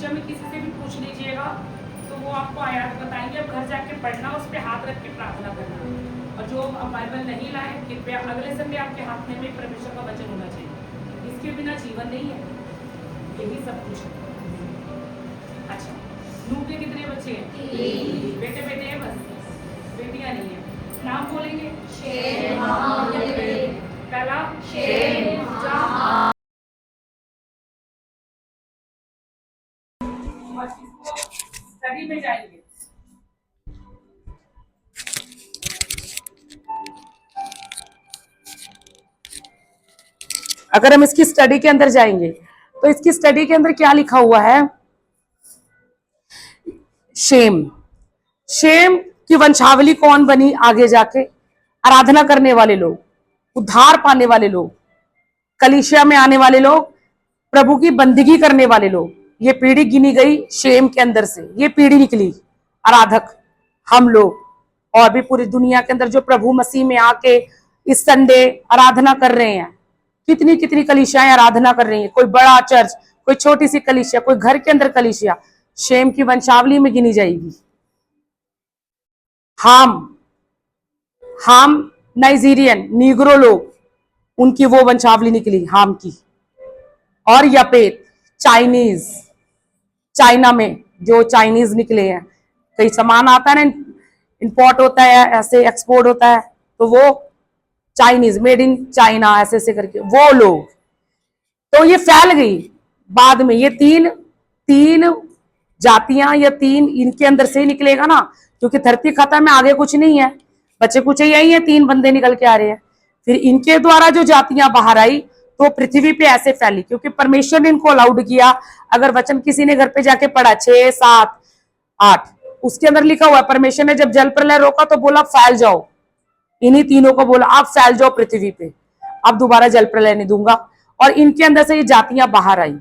विषय में किसी से भी पूछ लीजिएगा तो वो आपको आयात बताएंगे। अब घर जाके पढ़ना, उस पर हाथ रख के प्रार्थना करना। और जो अब बाइबल नहीं लाए, कृपया अगले संडे आपके हाथ में परमेश्वर का वचन होना चाहिए। इसके बिना जीवन नहीं है, यही सब कुछ है। अच्छा, नूह के कितने बच्चे हैं? बेटे बेटे हैं बस, बेटियां नहीं है। नाम बोलेंगे? पहला स्टडी में जाएंगे। अगर हम इसकी स्टडी के अंदर जाएंगे तो इसकी स्टडी के अंदर क्या लिखा हुआ है? शेम। शेम की वंशावली कौन बनी आगे जाके? आराधना करने वाले लोग, उद्धार पाने वाले लोग, कलीसिया में आने वाले लोग, प्रभु की बंदगी करने वाले लोग। ये पीढ़ी गिनी गई शेम के अंदर से, ये पीढ़ी निकली। आराधक हम लोग, और भी पूरी दुनिया के अंदर जो प्रभु मसीह में आके इस संडे आराधना कर रहे हैं। कितनी कितनी कलीसियाएं आराधना कर रही हैं। कोई बड़ा चर्च, कोई छोटी सी कलीसिया, कोई घर के अंदर कलीसिया, शेम की वंशावली में गिनी जाएगी। हाम नाइजीरियन नीग्रो लोग, उनकी वो वंशावली निकली हाम की। और यपेत चाइनीज, चाइना में जो चाइनीज निकले हैं। कई सामान आता है ना, इंपोर्ट होता है, ऐसे एक्सपोर्ट होता है, तो वो चाइनीज, मेड इन चाइना ऐसे ऐसे करके वो लोग। तो ये फैल गई बाद में। ये तीन जातियां या तीन इनके अंदर से ही निकलेगा ना, क्योंकि धरती खत्म है, आगे कुछ नहीं है, बच्चे कुछ यही है, 3 बंदे निकल के आ रहे हैं। फिर इनके द्वारा जो जातियां बाहर आई तो पृथ्वी पे ऐसे फैली, क्योंकि परमेश्वर ने इनको अलाउड किया। अगर वचन किसी ने घर पे जाके पढ़ा 6, 7, 8, उसके अंदर लिखा हुआ है परमेश्वर ने जब जल प्रलय रोका तो बोला फैल जाओ। इन्हीं तीनों को बोला आप फैल जाओ पृथ्वी पे, अब दोबारा जल प्रलय नहीं दूंगा। और इनके अंदर से ये जातियां बाहर आई।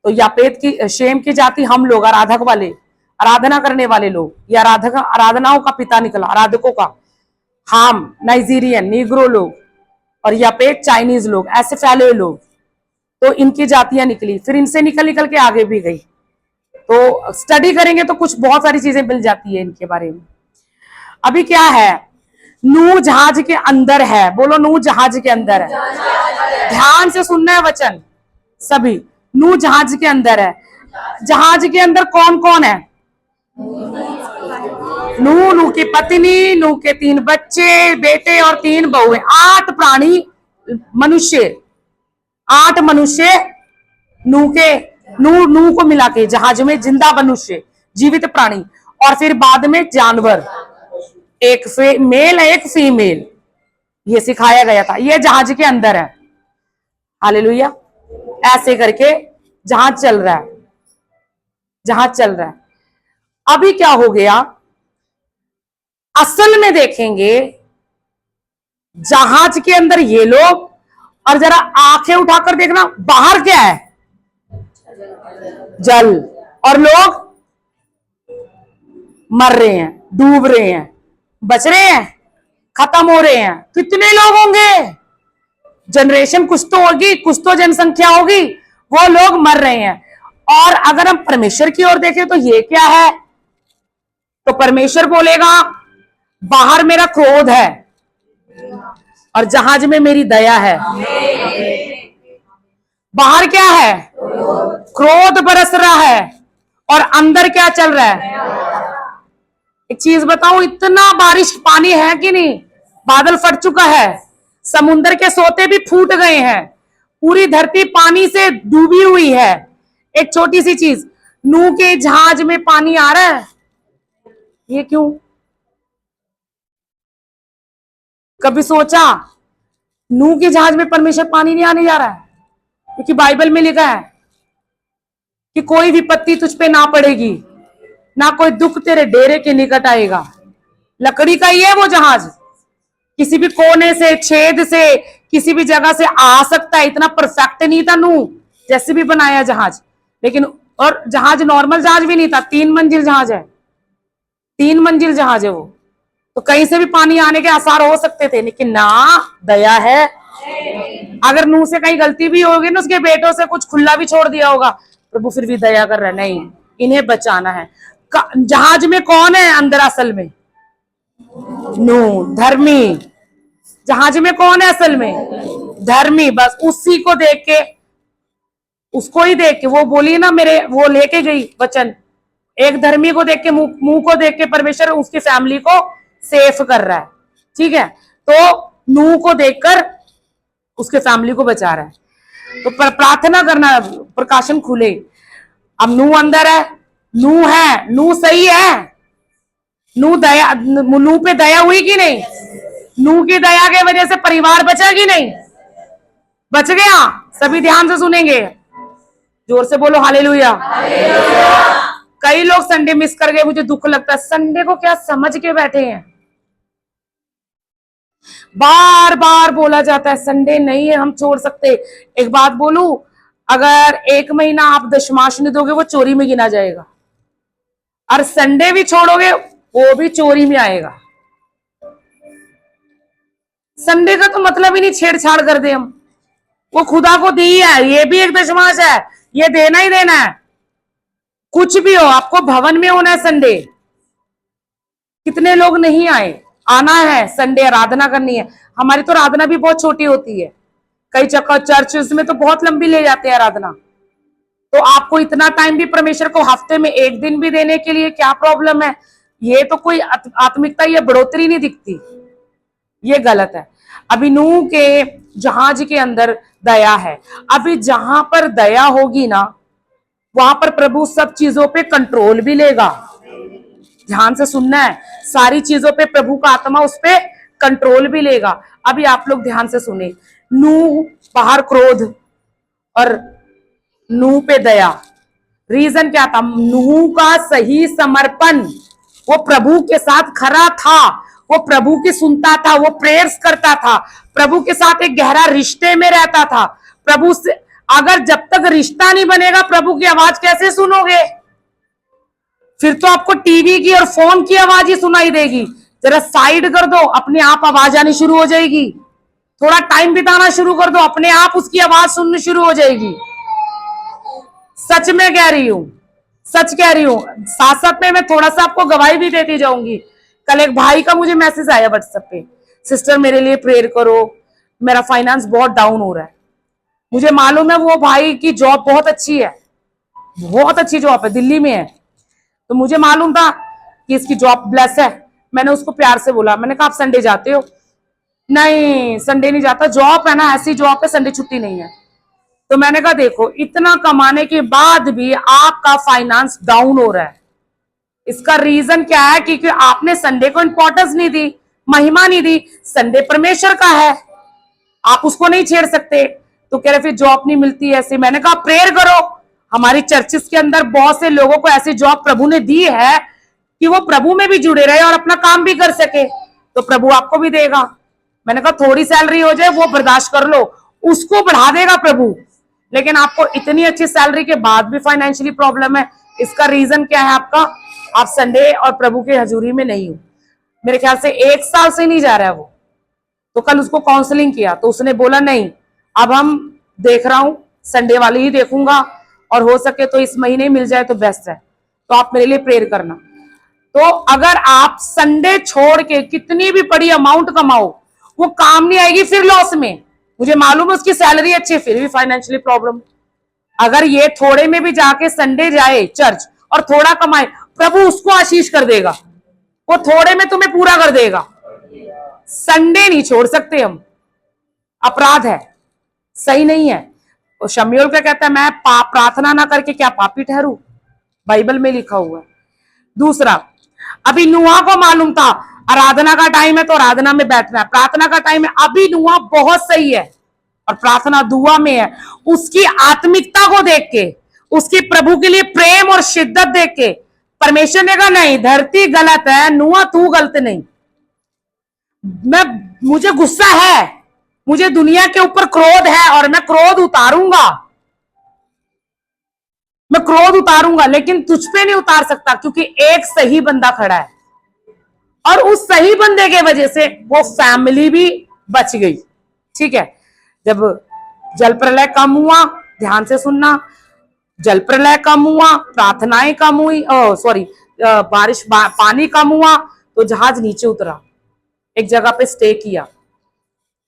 तो यापेत की, शेम की जाति हम लोग, आराधक वाले, आराधना करने वाले लोग, ये आराधनाओं का पिता निकला, आराधकों का। हाम नाइजीरियन नीग्रो लोग, और यापेत चाइनीज लोग, ऐसे फैले हुए लोग। तो इनकी जातियां निकली, फिर इनसे निकल निकल के आगे भी गई। तो स्टडी करेंगे तो कुछ बहुत सारी चीजें मिल जाती है इनके बारे में। अभी क्या है? नूह जहाज के अंदर है। बोलो, नूह जहाज के अंदर है। ध्यान से सुनना है वचन सभी। नूह जहाज के अंदर है। जहाज के अंदर कौन कौन है? नूह की पत्नी, नूह के 3 बच्चे, बेटे और 3 बहुएं, 8 प्राणी, मनुष्य, 8 मनुष्य नूह को मिला के जहाज में, जिंदा मनुष्य, जीवित प्राणी, और फिर बाद में जानवर, एक मेल है, एक फीमेल। ये सिखाया गया था। ये जहाज के अंदर है। हालेलुया। ऐसे करके जहाज चल रहा है, जहाज चल रहा है। अभी क्या हो गया? असल में देखेंगे जहाज के अंदर ये लोग, और जरा आंखें उठाकर देखना बाहर क्या है? जल। और लोग मर रहे हैं, डूब रहे हैं, बच रहे हैं, खत्म हो रहे हैं। कितने लोग होंगे? जनरेशन कुछ तो होगी, कुछ तो जनसंख्या होगी, वो लोग मर रहे हैं। और अगर हम परमेश्वर की ओर देखें तो ये क्या है? तो परमेश्वर बोलेगा बाहर मेरा क्रोध है और जहाज में मेरी दया है। बाहर क्या है? क्रोध बरस रहा है, और अंदर क्या चल रहा है? एक चीज बताऊं, इतना बारिश पानी है कि नहीं? बादल फट चुका है, समुद्र के सोते भी फूट गए हैं, पूरी धरती पानी से डूबी हुई है। एक छोटी सी चीज, नूह के जहाज में पानी आ रहा है, ये क्यों? कभी सोचा नूह के जहाज में परमेश्वर पानी नहीं आने जा रहा है? क्योंकि बाइबल में लिखा है कि कोई विपत्ति तुझ पे ना पड़ेगी, ना कोई दुख तेरे डेरे के निकट आएगा। लकड़ी का ही है वो जहाज, किसी भी कोने से, छेद से, किसी भी जगह से आ सकता है। इतना परफेक्ट नहीं था नूह, जैसे भी बनाया जहाज। लेकिन और जहाज नॉर्मल जहाज भी नहीं था, 3 मंजिल जहाज है, 3 मंजिल जहाज है वो। तो कहीं से भी पानी आने के आसार हो सकते थे, लेकिन ना, दया है। अगर नूह से कहीं गलती भी होगी ना, उसके बेटों से कुछ खुला भी छोड़ दिया होगा प्रभु फिर भी दया कर रहा है, नहीं इन्हें बचाना है। जहाज में कौन है अंदर असल में? नूह, धर्मी। जहाज में कौन है असल में? धर्मी। बस उसी को देख के, उसको ही देख के वो बोली ना, मेरे वो लेके गई वचन, एक धर्मी को देख के, मुंह को देख के परमेश्वर उसकी फैमिली को सेफ कर रहा है। ठीक है, तो नूह को देखकर उसके फैमिली को बचा रहा है। तो प्रार्थना करना प्रकाशन खुले। अब नूह अंदर है, नूह है, नूह सही है, नूह पे दया हुई कि नहीं? नूह की दया के वजह से परिवार बचा कि नहीं? बच गया। सभी ध्यान से सुनेंगे, जोर से बोलो हालेलुया। कई लोग संडे मिस कर गए, मुझे दुख लगता है। संडे को क्या समझ के बैठे हैं? बार बार बोला जाता है संडे नहीं है, हम छोड़ सकते। एक बात बोलूं, अगर 1 महीना आप दशमांश नहीं दोगे वो चोरी में गिना जाएगा, और संडे भी छोड़ोगे वो भी चोरी में आएगा। संडे का तो मतलब ही नहीं छेड़छाड़ कर दे हम, वो खुदा को दी है, ये भी एक दशमांश है, ये देना ही देना है। कुछ भी हो, आपको भवन में होना है संडे। कितने लोग नहीं आए? आना है, संडे आराधना करनी है। हमारी तो आराधना भी बहुत छोटी होती है, कई जगह चर्च में तो बहुत लंबी ले जाते हैं आराधना। तो आपको इतना टाइम भी परमेश्वर को हफ्ते में 1 दिन भी देने के लिए क्या प्रॉब्लम है? ये तो कोई आत्मिकता, ये बढ़ोतरी नहीं दिखती, ये गलत है। अभी नूह के जहाज के अंदर दया है। अभी जहां पर दया होगी ना, वहां पर प्रभु सब चीजों पे कंट्रोल भी लेगा। ध्यान से सुनना है, सारी चीजों पे प्रभु का आत्मा उस पे कंट्रोल भी लेगा। अभी आप लोग ध्यान से सुने, नूह बाहर क्रोध और नूह पे दया। रीजन क्या था? नूह का सही समर्पण, वो प्रभु के साथ खड़ा था, वो प्रभु की सुनता था, वो प्रेयर्स करता था, प्रभु के साथ एक गहरा रिश्ते में रहता था। प्रभु से अगर जब तक रिश्ता नहीं बनेगा, प्रभु की आवाज कैसे सुनोगे? फिर तो आपको टीवी की और फोन की आवाज ही सुनाई देगी। जरा साइड कर दो, अपने आप आवाज आनी शुरू हो जाएगी। थोड़ा टाइम बिताना शुरू कर दो, अपने आप उसकी आवाज सुननी शुरू हो जाएगी। सच में कह रही हूं, सच कह रही हूं। साथ साथ में मैं थोड़ा सा आपको गवाही भी देती जाऊंगी। कल एक भाई का मुझे मैसेज आया व्हाट्सएप पे, सिस्टर मेरे लिए प्रेयर करो, मेरा फाइनेंस बहुत डाउन हो रहा है। मुझे मालूम है वो भाई की जॉब बहुत अच्छी है, बहुत अच्छी जॉब है, दिल्ली में है। तो मुझे मालूम था कि इसकी जॉब ब्लेस है। मैंने उसको प्यार से बोला, मैंने कहा आप संडे जाते हो? नहीं संडे नहीं जाता, जॉब है ना, ऐसी जॉब है, संडे छुट्टी नहीं है। तो मैंने कहा देखो, इतना कमाने के बाद भी आपका फाइनेंस डाउन हो रहा है, इसका रीजन क्या है? क्योंकि आपने संडे को इंपॉर्टेंस नहीं दी, महिमा नहीं दी। संडे परमेश्वर का है, आप उसको नहीं छेड़ सकते। तो कह रहे फिर जॉब नहीं मिलती ऐसे। मैंने कहा प्रेयर करो, हमारी चर्चिस के अंदर बहुत से लोगों को ऐसी जॉब प्रभु ने दी है कि वो प्रभु में भी जुड़े रहे और अपना काम भी कर सके, तो प्रभु आपको भी देगा। मैंने कहा थोड़ी सैलरी हो जाए वो बर्दाश्त कर लो, उसको बढ़ा देगा प्रभु। लेकिन आपको इतनी अच्छी सैलरी के बाद भी फाइनेंशियली प्रॉब्लम है, इसका रीजन क्या है आपका? आप संडे और प्रभु की हजूरी में नहीं हो। मेरे ख्याल से 1 साल से नहीं जा रहा है वो। तो कल उसको काउंसलिंग किया तो उसने बोला नहीं, अब हम देख रहा हूं, संडे वाली ही देखूंगा, और हो सके तो इस महीने मिल जाए तो बेस्ट है। तो आप मेरे लिए प्रेयर करना। तो अगर आप संडे छोड़ के कितनी भी बड़ी अमाउंट कमाओ, वो काम नहीं आएगी, फिर लॉस में। मुझे मालूम है उसकी सैलरी अच्छी है, फिर भी फाइनेंशियली प्रॉब्लम। अगर ये थोड़े में भी जाके संडे जाए चर्च और थोड़ा कमाए, प्रभु उसको आशीष कर देगा, वो थोड़े में तुम्हें पूरा कर देगा। संडे नहीं छोड़ सकते हम, अपराध है, सही नहीं है। और शमूएल क्या कहता है, मैं प्रार्थना ना करके क्या पापी ठहरू? बाइबल में लिखा हुआ है। दूसरा, अभी नूहा को मालूम था आराधना का टाइम है तो आराधना में बैठना है, प्रार्थना का टाइम है। अभी नूहा बहुत सही है और प्रार्थना दुआ में है। उसकी आत्मिकता को देख के, उसकी प्रभु के लिए प्रेम और शिद्दत देख के परमेश्वर ने कहा नहीं, धरती गलत है, नूहा तू गलत नहीं। मुझे गुस्सा है, मुझे दुनिया के ऊपर क्रोध है और मैं क्रोध उतारूंगा, मैं क्रोध उतारूंगा, लेकिन तुझ पे नहीं उतार सकता क्योंकि एक सही बंदा खड़ा है। और उस सही बंदे के वजह से वो फैमिली भी बच गई। ठीक है, जब जल प्रलय कम हुआ, ध्यान से सुनना, जल प्रलय कम हुआ, प्रार्थनाएं कम हुई, सॉरी पानी कम हुआ, तो जहाज नीचे उतरा, एक जगह पे स्टे किया।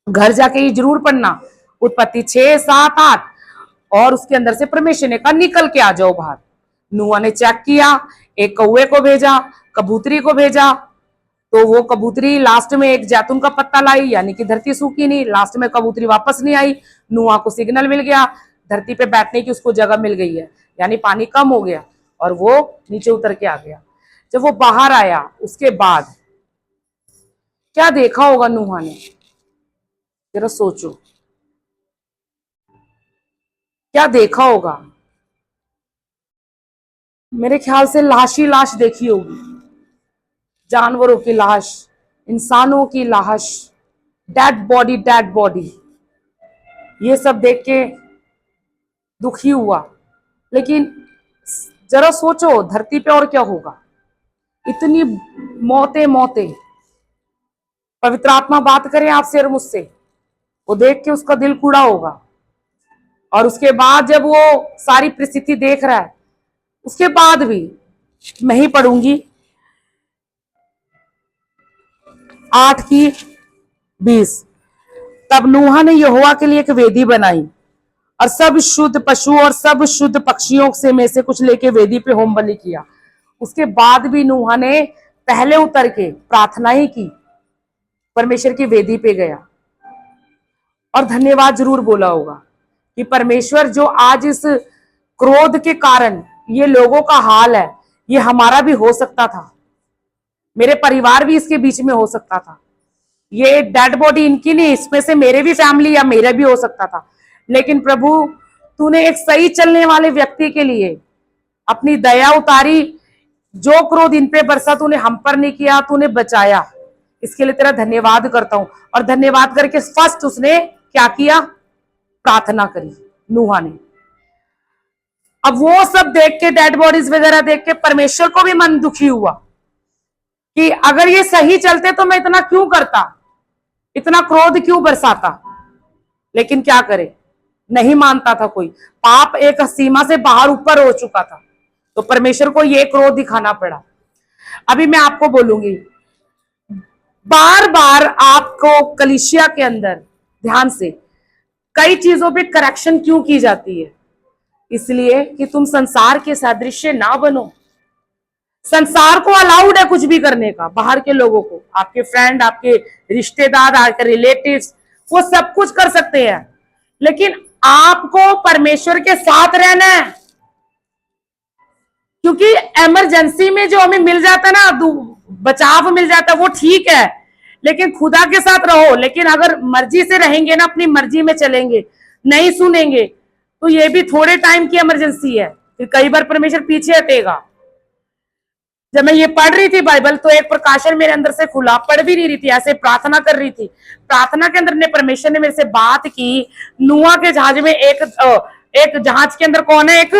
घर जाके ये जरूर पढ़ना, उत्पत्ति 6, 7, 8, और उसके अंदर से परमेश्वर ने कहा निकल के आ जाओ बाहर। नूहा ने चेक किया, एक कौवे को भेजा, कबूतरी को भेजा, तो वो कबूतरी लास्ट में एक जैतून का पत्ता लाई, यानी कि धरती सूखी नहीं, लास्ट में कबूतरी वापस नहीं आई। नूहा को सिग्नल मिल गया, धरती पे बैठने की उसको जगह मिल गई है, यानी पानी कम हो गया और वो नीचे उतर के आ गया। जब वो बाहर आया उसके बाद क्या देखा होगा नूहा ने, जरा सोचो, क्या देखा होगा? मेरे ख्याल से लाश ही लाश देखी होगी, जानवरों की लाश, इंसानों की लाश, डेड बॉडी डेड बॉडी, ये सब देख के दुखी हुआ। लेकिन जरा सोचो धरती पे और क्या होगा, इतनी मौतें मौतें। पवित्र आत्मा बात करे आपसे और मुझसे, वो देख के उसका दिल कूड़ा होगा। और उसके बाद जब वो सारी परिस्थिति देख रहा है, उसके बाद भी मैं ही पढ़ूंगी 8:20। तब नूहा ने यहोवा के लिए एक वेदी बनाई और सब शुद्ध पशु और सब शुद्ध पक्षियों से में से कुछ लेके वेदी पे होम बलि किया। उसके बाद भी नूहा ने पहले उतर के प्रार्थना ही की, परमेश्वर की वेदी पे गया और धन्यवाद जरूर बोला होगा कि परमेश्वर जो आज इस क्रोध के कारण ये लोगों का हाल है, ये हमारा भी हो सकता था, मेरे परिवार भी इसके बीच में हो सकता था। ये डेड बॉडी इनकी नहीं, इसमें से मेरे भी फैमिली या मेरा भी हो सकता था। लेकिन प्रभु तूने एक सही चलने वाले व्यक्ति के लिए अपनी दया उतारी, जो क्रोध इन पे बरसा तूने हम पर नहीं किया, तूने बचाया। इसके लिए तेरा धन्यवाद करता हूं। और धन्यवाद करके फर्स्ट उसने क्या किया? प्रार्थना करी नूहा ने। अब वो सब देख के, डेड बॉडीज वगैरह देख के परमेश्वर को भी मन दुखी हुआ कि अगर ये सही चलते तो मैं इतना क्यों करता, इतना क्रोध क्यों बरसाता। लेकिन क्या करे, नहीं मानता था कोई, पाप एक सीमा से बाहर ऊपर हो चुका था, तो परमेश्वर को ये क्रोध दिखाना पड़ा। अभी मैं आपको बोलूंगी, बार बार आपको कलीसिया के अंदर ध्यान से कई चीजों पे करेक्शन क्यों की जाती है? इसलिए कि तुम संसार के सादृश्य ना बनो। संसार को अलाउड है कुछ भी करने का, बाहर के लोगों को, आपके फ्रेंड, आपके रिश्तेदार, आपके रिलेटिव्स, वो सब कुछ कर सकते हैं, लेकिन आपको परमेश्वर के साथ रहना है। क्योंकि इमरजेंसी में जो हमें मिल जाता है ना, बचाव मिल जाता है, वो ठीक है, लेकिन खुदा के साथ रहो। लेकिन अगर मर्जी से रहेंगे ना, अपनी मर्जी में चलेंगे, नहीं सुनेंगे, तो ये भी थोड़े टाइम की इमरजेंसी है, फिर कई बार परमेश्वर पीछे हटेगा। जब मैं ये पढ़ रही थी बाइबल, तो एक प्रकाशन मेरे अंदर से खुला, पढ़ भी नहीं रही थी, ऐसे प्रार्थना कर रही थी। प्रार्थना के अंदर ने परमेश्वर ने मेरे से बात की, नूहा के जहाज में एक जहाज के अंदर कौन है? एक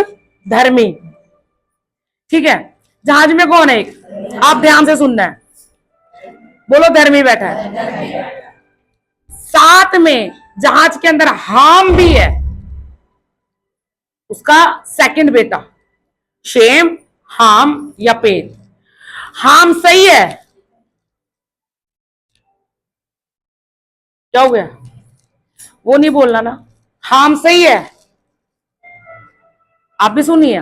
धर्मी, ठीक है, जहाज में कौन है? एक, आप ध्यान से सुनना है, बोलो धर्मी बैठा है। साथ में जहाज के अंदर हाम भी है, उसका सेकंड बेटा, शेम, हाम, यपेत। हाम सही है, क्या हो गया? वो नहीं बोलना ना, हाम सही है, आप भी सुनिए,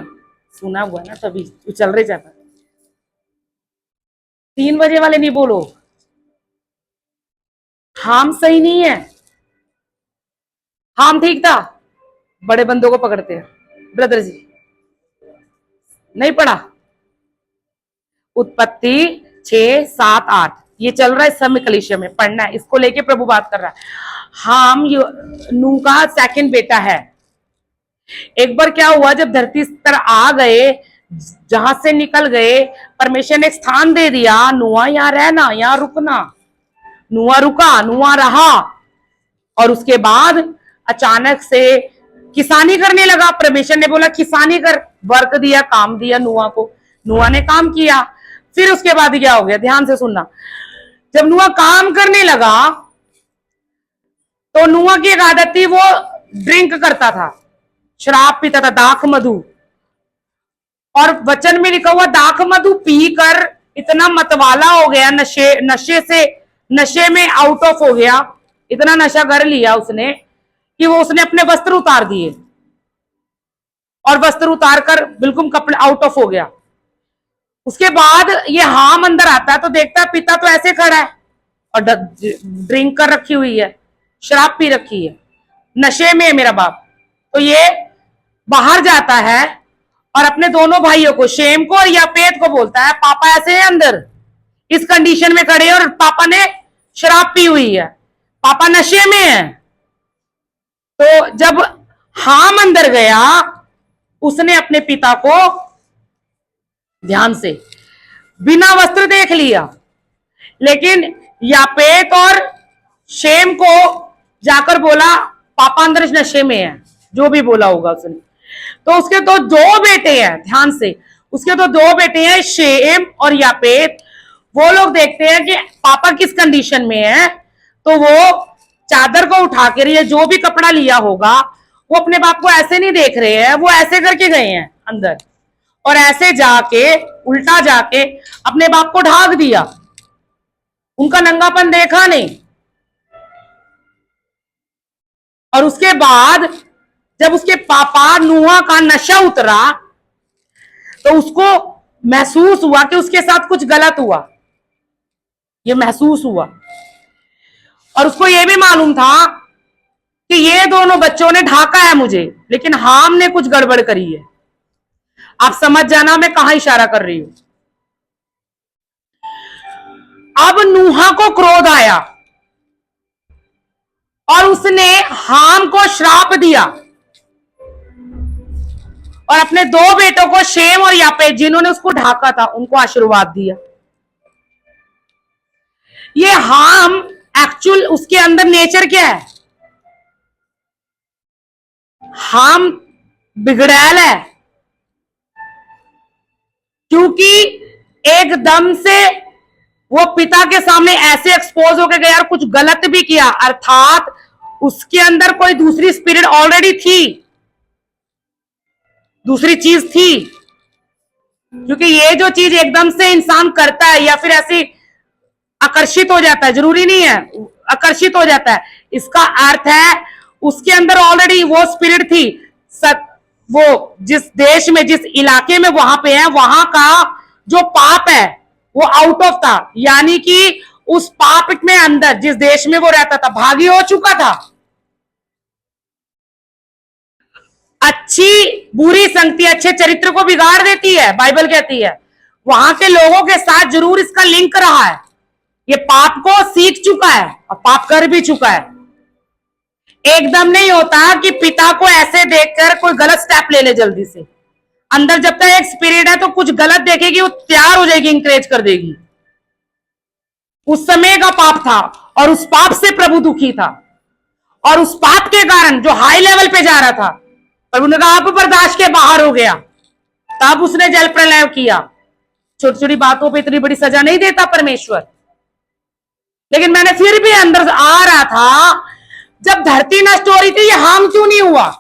सुना हुआ ना, तभी चल रहे जाता। 3 बजे वाले नहीं बोलो, हाम सही नहीं है। हाम ठीक था, बड़े बंदों को पकड़ते हैं ब्रदर जी, नहीं पढ़ा? उत्पत्ति 6, 7, 8 ये चल रहा है इस समय कलीसिया में, पढ़ना है, इसको लेके प्रभु बात कर रहा है। हाम नूह का सेकंड बेटा है। एक बार क्या हुआ, जब धरती पर आ गए, जहां से निकल गए, परमेश्वर ने एक स्थान दे दिया, नूहा यहां रहना, यहां रुकना। नूहा रुका, नूहा रहा, और उसके बाद अचानक से किसानी करने लगा। परमेश्वर ने बोला किसानी कर, वर्क दिया, काम दिया नूहा को, नूहा ने काम किया। फिर उसके बाद क्या हो गया, ध्यान से सुनना। जब नूहा काम करने लगा, तो नूहा की एक आदत थी, वो ड्रिंक करता था, शराब पीता था, दाख मधु, और वचन में लिखा हुआ दाख मधु पी कर इतना मतवाला हो गया, नशे में आउट ऑफ हो गया, इतना नशा कर लिया उसने कि वो उसने अपने वस्त्र उतार दिए और वस्त्र उतार कर बिल्कुल कपड़े आउट ऑफ हो गया। उसके बाद ये हाम अंदर आता है तो देखता है पिता तो ऐसे खड़ा है और ड्रिंक कर रखी हुई है, शराब पी रखी है, नशे में है मेरा बाप। तो ये बाहर जाता है और अपने दोनों भाइयों को, शेम को और यापेत को बोलता है पापा ऐसे है अंदर इस कंडीशन में खड़े और पापा ने शराब पी हुई है, पापा नशे में है। तो जब हाम अंदर गया उसने अपने पिता को ध्यान से बिना वस्त्र देख लिया, लेकिन यापेत और शेम को जाकर बोला पापा अंदर इस नशे में है, जो भी बोला होगा उसने। तो उसके तो दो बेटे हैं, ध्यान से, उसके तो दो बेटे हैं शेम और यापेत। वो लोग देखते हैं कि पापा किस कंडीशन में है, तो वो चादर को उठा कर या जो भी कपड़ा लिया होगा वो अपने बाप को ऐसे नहीं देख रहे हैं, वो ऐसे करके गए हैं अंदर और ऐसे जाके उल्टा जाके अपने बाप को ढाक दिया, उनका नंगापन देखा नहीं। और उसके बाद जब उसके पापा नूहा का नशा उतरा तो उसको महसूस हुआ कि उसके साथ कुछ गलत हुआ, ये महसूस हुआ। और उसको ये भी मालूम था कि ये दोनों बच्चों ने ढाका है मुझे, लेकिन हाम ने कुछ गड़बड़ करी है। आप समझ जाना मैं कहां इशारा कर रही हूं। अब नूहा को क्रोध आया और उसने हाम को श्राप दिया और अपने दो बेटों को शेम और यापेत जिन्होंने उसको ढाका था उनको आशीर्वाद दिया। ये हाम एक्चुअल उसके अंदर नेचर क्या है, हाम बिगड़ैल है, क्योंकि एकदम से वो पिता के सामने ऐसे एक्सपोज होकर गया और कुछ गलत भी किया, अर्थात उसके अंदर कोई दूसरी स्पिरिट ऑलरेडी थी, दूसरी चीज थी। क्योंकि ये जो चीज एकदम से इंसान करता है या फिर ऐसी आकर्षित हो जाता है, जरूरी नहीं है, आकर्षित हो जाता है, इसका अर्थ है उसके अंदर ऑलरेडी वो स्पिरिट थी। वो जिस देश में जिस इलाके में वहां पे है वहां का जो पाप है वो आउट ऑफ था, यानी कि उस पाप में अंदर जिस देश में वो रहता था भागी हो चुका था। अच्छी बुरी संगति अच्छे चरित्र को बिगाड़ देती है, बाइबल कहती है। वहां के लोगों के साथ जरूर इसका लिंक रहा है, ये पाप को सीख चुका है और पाप कर भी चुका है। एकदम नहीं होता कि पिता को ऐसे देखकर कोई गलत स्टेप ले ले जल्दी से। अंदर जब तक एक स्पिरिट है तो कुछ गलत देखेगी वो तैयार हो जाएगी, इंकरेज कर देगी। उस समय का पाप था और उस पाप से प्रभु दुखी था और उस पाप के कारण जो हाई लेवल पे जा रहा था प्रभु ने कहा अब बर्दाश्त के बाहर हो गया, तब उसने जल प्रलय किया। छोटी छोटी बातों पे इतनी बड़ी सजा नहीं देता परमेश्वर। लेकिन मैंने फिर भी अंदर आ रहा था, जब धरती नष्ट हो रही थी ये हाम क्यों नहीं हुआ?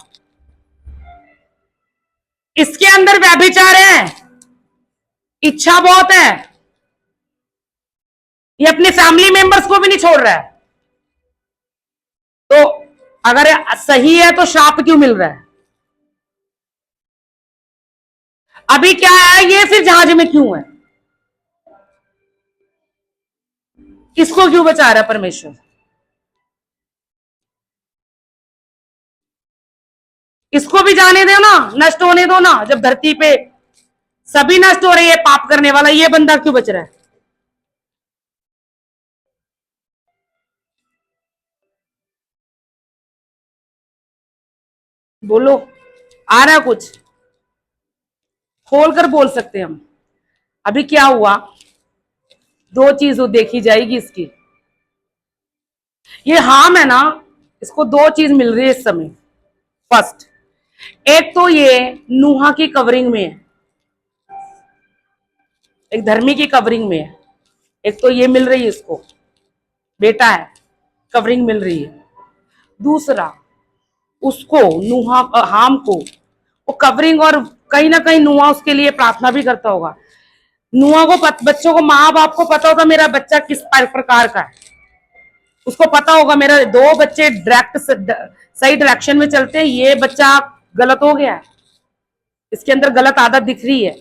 इसके अंदर व्यभिचार है, इच्छा बहुत है, ये अपने फैमिली मेंबर्स को भी नहीं छोड़ रहा है। तो अगर सही है तो श्राप क्यों मिल रहा है? अभी क्या है, ये फिर जहाज में क्यों है? इसको क्यों बचा रहा है परमेश्वर? इसको भी जाने दो ना, नष्ट होने दो ना। जब धरती पे सभी नष्ट हो रही है पाप करने वाला, ये बंदा क्यों बच रहा है? बोलो, आ रहा कुछ? खोल कर बोल सकते हैं हम। अभी क्या हुआ, दो चीज देखी जाएगी इसकी। ये हाम है ना, इसको दो चीज मिल रही है इस समय। फर्स्ट, एक तो ये नूहा की कवरिंग में है, एक धर्मी की कवरिंग में है। एक तो ये मिल रही है इसको, बेटा है, कवरिंग मिल रही है। दूसरा, उसको नूहा हाम को वो कवरिंग और कहीं ना कहीं नुआ उसके लिए प्रार्थना भी करता होगा। नुआ को बच्चों को, माँ बाप को पता होता मेरा बच्चा किस प्रकार का है। उसको पता होगा मेरा 2 बच्चे डायरेक्ट सही डायरेक्शन में चलते हैं, ये बच्चा गलत हो गया है, इसके अंदर गलत आदत दिख रही है,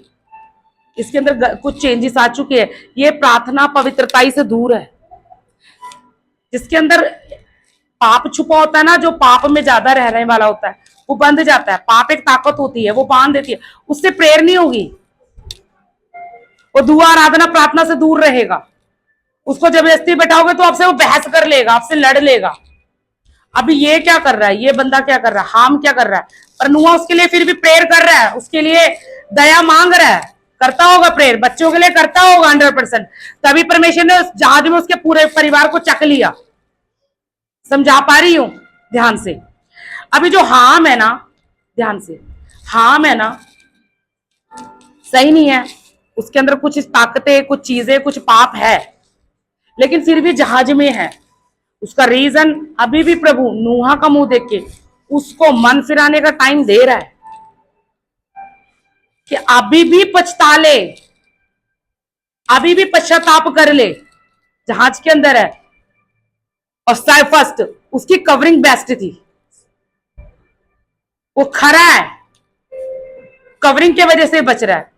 इसके अंदर कुछ चेंजेस आ चुके हैं। ये प्रार्थना पवित्रताई से दूर है। जिसके अंदर पाप छुपा होता है ना, जो पाप में ज्यादा रहने वाला होता है, वो बंध जाता है। पाप एक ताकत होती है, वो बांध देती है, उससे प्रेयर नहीं होगी। वो दुआ आराधना प्रार्थना से दूर रहेगा। उसको जबरदस्ती बैठाओगे तो आपसे वो बहस कर लेगा, आपसे लड़ लेगा। अभी ये क्या कर रहा है, ये बंदा क्या कर रहा है, हाम क्या कर रहा है, पर नुआ उसके लिए फिर भी प्रेयर कर रहा है, उसके लिए दया मांग रहा है, करता होगा प्रेयर, बच्चों के लिए करता होगा 100%। तभी परमेश्वर ने उस जहाज में उसके पूरे परिवार को चक लिया। समझा पा रही हूं ध्यान से? अभी जो हाम है ना, ध्यान से, हाम है ना, सही नहीं है, उसके अंदर कुछ ताकतें, कुछ चीजें, कुछ पाप है, लेकिन फिर भी जहाज में है। उसका रीजन अभी भी प्रभु नूहा का मुंह देख के उसको मन फिराने का टाइम दे रहा है कि अभी भी पछता ले, अभी भी पश्चाताप कर ले। जहाज के अंदर है, और फर्स्ट उसकी कवरिंग बेस्ट थी, वो खरा है, कवरिंग की वजह से बच रहा है।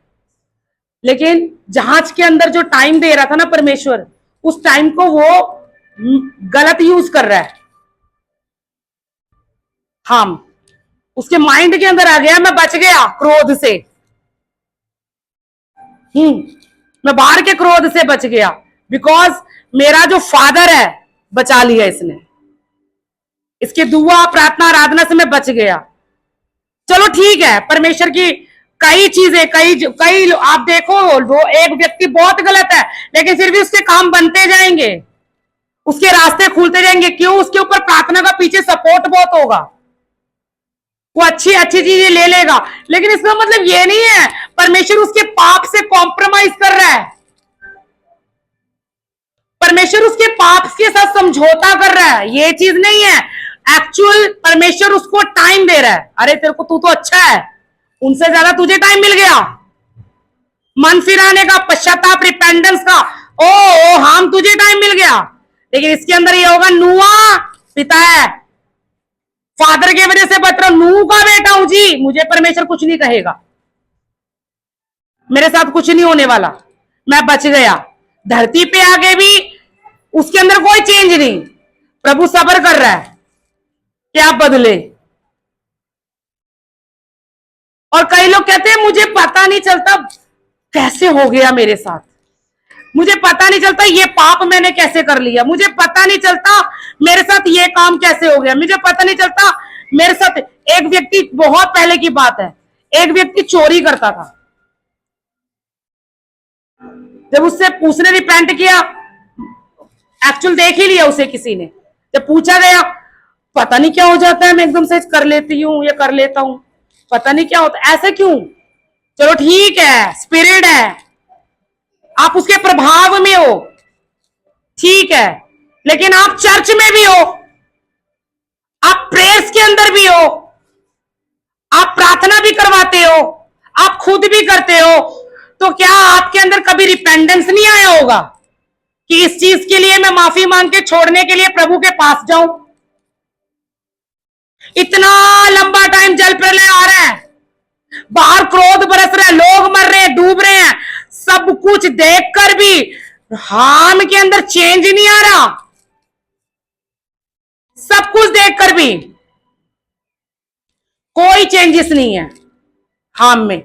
लेकिन जहाज के अंदर जो टाइम दे रहा था ना परमेश्वर, उस टाइम को वो गलत यूज कर रहा है। हम उसके माइंड के अंदर आ गया, मैं बच गया क्रोध से, मैं बाहर के क्रोध से बच गया, बिकॉज मेरा जो फादर है बचा लिया इसने, इसके दुआ प्रार्थना आराधना से मैं बच गया। चलो ठीक है, परमेश्वर की कई चीजें, कई आप देखो, वो एक व्यक्ति बहुत गलत है, लेकिन फिर भी उसके काम बनते जाएंगे, उसके रास्ते खुलते जाएंगे। क्यों? उसके ऊपर प्रार्थना का पीछे सपोर्ट बहुत होगा, वो अच्छी अच्छी चीजें ले लेगा। लेकिन इसका मतलब ये नहीं है परमेश्वर उसके पाप से कॉम्प्रोमाइज कर रहा है, परमेश्वर उसके पाप के साथ समझौता कर रहा है, ये चीज नहीं है। एक्चुअल परमेश्वर उसको टाइम दे रहा है। अरे तेरे को, तू तो अच्छा है, उनसे ज्यादा तुझे टाइम मिल गया मन फिराने का, पश्चाताप, रिपेंडेंस का। ओ हम तुझे टाइम मिल गया। लेकिन इसके अंदर ये होगा, नूहा पिता है, फादर की वजह से बच रहा, नूह का बेटा हूं जी, मुझे परमेश्वर कुछ नहीं कहेगा, मेरे साथ कुछ नहीं होने वाला, मैं बच गया। धरती पे आगे भी उसके अंदर कोई चेंज नहीं, प्रभु सब्र कर रहा है क्या बदले। और कई लोग कहते हैं मुझे पता नहीं चलता कैसे हो गया मेरे साथ, मुझे पता नहीं चलता ये पाप मैंने कैसे कर लिया, मुझे पता नहीं चलता मेरे साथ ये काम कैसे हो गया, मुझे पता नहीं चलता मेरे साथ। एक व्यक्ति, बहुत पहले की बात है, एक व्यक्ति चोरी करता था। जब उसने रिपेंट किया, एक्चुअल देख ही लिया उसे किसी ने, जब पूछा गया, पता नहीं क्या हो जाता है, मैं एकदम से कर लेती हूँ, ये कर लेता हूं, पता नहीं क्या होता, ऐसे क्यों? चलो ठीक है, स्पिरिट है, आप उसके प्रभाव में हो, ठीक है, लेकिन आप चर्च में भी हो, आप प्रेयर्स के अंदर भी हो, आप प्रार्थना भी करवाते हो, आप खुद भी करते हो, तो क्या आपके अंदर कभी रिपेंडेंस नहीं आया होगा कि इस चीज के लिए मैं माफी मांग के छोड़ने के लिए प्रभु के पास जाऊं? इतना लंबा टाइम जल प्रलय आ रहा है, बाहर क्रोध बरस रहा है, लोग मर रहे हैं, डूब रहे हैं, सब कुछ देखकर भी हाम के अंदर चेंज नहीं आ रहा, सब कुछ देखकर भी कोई चेंजेस नहीं है हाम में।